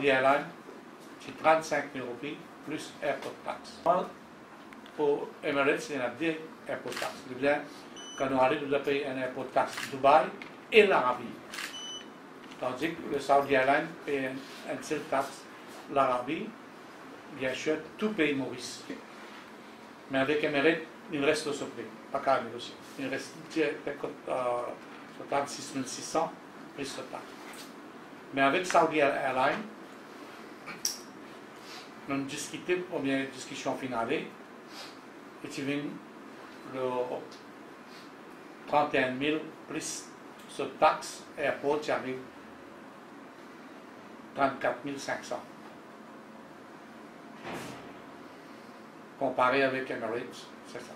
Airlines, c'est 35 000 roupies plus airport tax. Pour Emirates, il y a 2 airport tax. Quand on arrive, on doit payer un airport tax Dubaï et l'Arabie. Tandis que le Saudi Airlines paye un seul taxe l'Arabie, bien sûr, tout pays Maurice. Mais avec Emirates, il reste au prix, pas qu'à négocier. Il reste total 6 600 plus ce taxe. Mais avec Saudi Airlines, nous avons discuté la première discussion finale et tu viens le 31 000 plus ce taxe airport qui arrive 34 500. Comparé avec Emirates, c'est ça.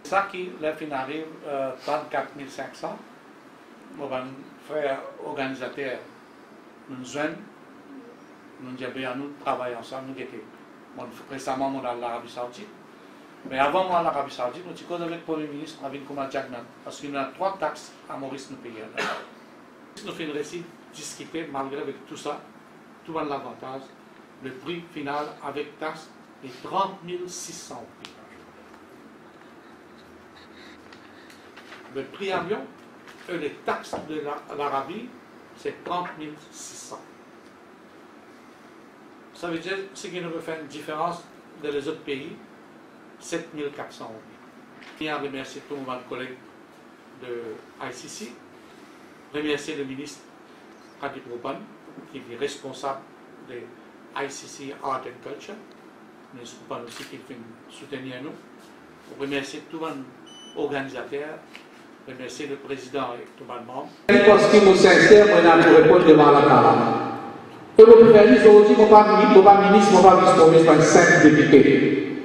C'est ça qui, là, fin arrive 34 500. Mon frère organisateur, nous jeunes, nous avons nous travaillons ensemble, nous étions récemment dans l'Arabie Saoudite. Mais avant moi, l'Arabie Saoudite, nous avons avec le Premier ministre, avec Kouma Jagnan, parce qu'il y a 3 taxes à Maurice nous payer. Nous avons réussi à discuter, malgré avec tout ça, tout l'avantage, le prix final avec taxe est 30 600 roupies. Le prix avion et les taxes de l'Arabie, c'est 30 600. Ça veut dire ce qui nous fait une différence dans les autres pays, 7 400 roupies. Je tiens à remercier tous mes collègues de ICC, remercier le ministre Hadid Rouban, qui est responsable de ICC Art and Culture, mais Rouban aussi qui fait soutenir nous. Remercier tous les organisateurs, remercier le président et tout le monde. Parce que nous sincères, on a pu répondre devant la caméra. Et vous pouvez dire aujourd'hui, mon pas ministre, mon pas vice-premier, un 5 député.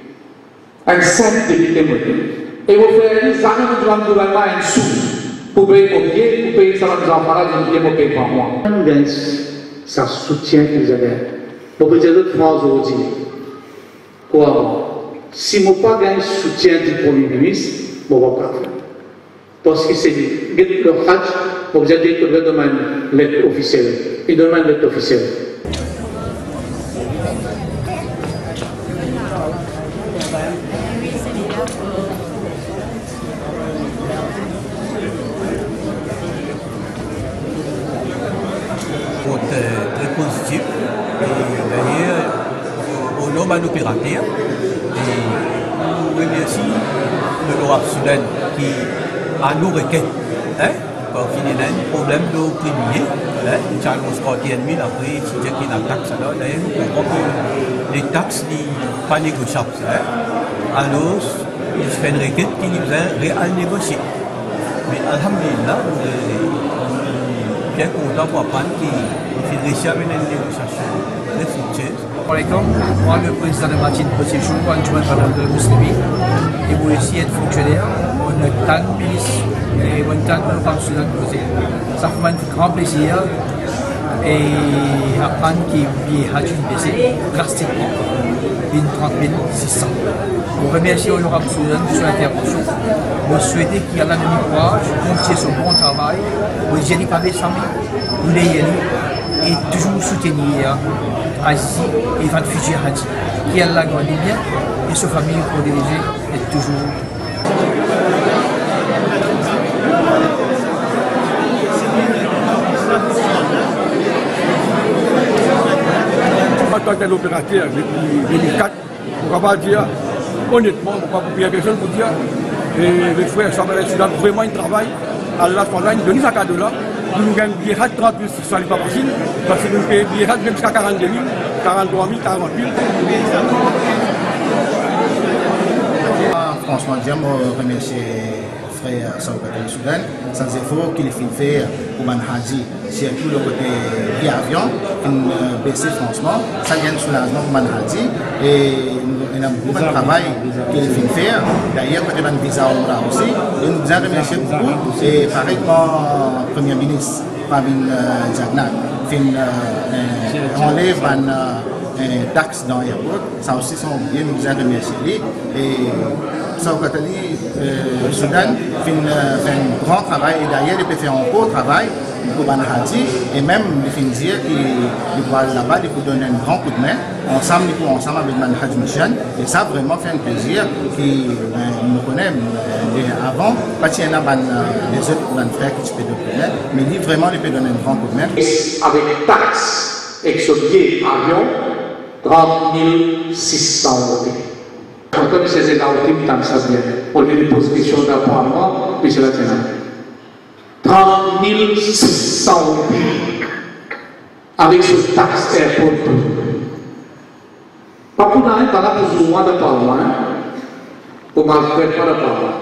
Un 5 député, et vous pouvez dire, jamais nous devons gouvernement un sou pour payer mon pied, pour payer ça dans les enfants, je vais payer par mois. Ça soutient que vous avez. Vous pouvez dire l'autre fois aujourd'hui, quoi, si je n'ai pas gagné le soutien du Premier ministre, je ne vais pas faire. Parce que c'est le Hajj, vous avez dit que le domaine l'aide officielle. Il demande l'aide officielle. Très positif. Et d'ailleurs, au nom de l'opérateur, et nous remercions de l'Europe Soudan qui a nos requêtes. Parce qu'il y a un problème de premier, nous avons 31 000 après, si il y a une taxe, alors d'ailleurs nous comprenons que les taxes ne sont pas négociables. Alors, il fait une requête qui nous a réellement négocié. Mais alhamdulillah, nous sommes bien contents pour apprendre qu'il fait réussir avec une négociation très fructueuse. Moi, le président de Martin Possession, adjoint de Muslimi, et vous aussi être fonctionnaire, on a tant de ministres et on a tant de femmes Soudan posées. Ça fait un grand plaisir et apprendre qu'il y a une baissée drastiquement d'une 30 600. On remercie l'Europe Soudan de son intervention. On souhaite qu'il y ait la même courage, continuer son bon travail. Vous n'y allez pas des samedi, vous y allez et toujours soutenir Azizi et Van Fiji Hadji, qui a la grande bien et sa famille pour diriger est toujours. En tant que l'opérateur depuis 2004, on ne va pas dire honnêtement, on ne va pas couper personne pour dire et les frères Samuel Soudan vraiment ils travaillent à la Spandagne de Nisa Kadola. Nous gagnons bien 30 000 sur les pas possible parce que nous payons bien même jusqu'à 42 000, 43 000, 40 000. Franchement, je remercie frère Saoubatel Soudan, sans effort qu'il fait faire pour Manhaji, surtout le côté billet avion, une baissée franchement, ça gagne soulagement pour Manhaji et il y a beaucoup de travail qu'il fait faire. D'ailleurs, côté de visa aussi, et nous vous remercier beaucoup. Et pareillement, Premier ministre Pavin Jagnan, enlève une taxe dans l'aéroport, ça aussi sont bien, nous vous remercier. Et Saoubatel Soudan fait un grand travail et d'ailleurs il peut faire un beau travail pour Ban Hadi, et même il finit dire qu'il va là-bas, il peut donner un grand coup de main, ensemble avec Ban Hadi Mission, et ça vraiment fait un plaisir qui nous connaît avant, pas qu'il y en a les autres Ban frères qui peut donner, mais lui vraiment il peut donner un grand coup de main. Avec taxe, exobier avion, 30 600 euros. Quand M. Zéna au type dans sa bien, on lui pose question d'apparemment, M. Latina. 30 600 euros avec ce taxe airport. Par contre, on a besoin de parler, pour malgré pas de parler.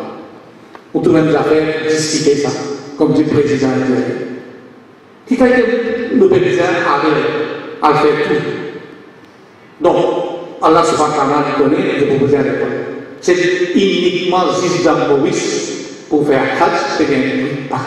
Pour tout le monde faire discuter ça, comme dit le président. Qui fait que le président a fait tout. Donc, Allah subhanahu wa ta'ala connaît de proposer à l'époque. C'est uniquement Zizdan Maurice pour faire Hajj, c'est bien.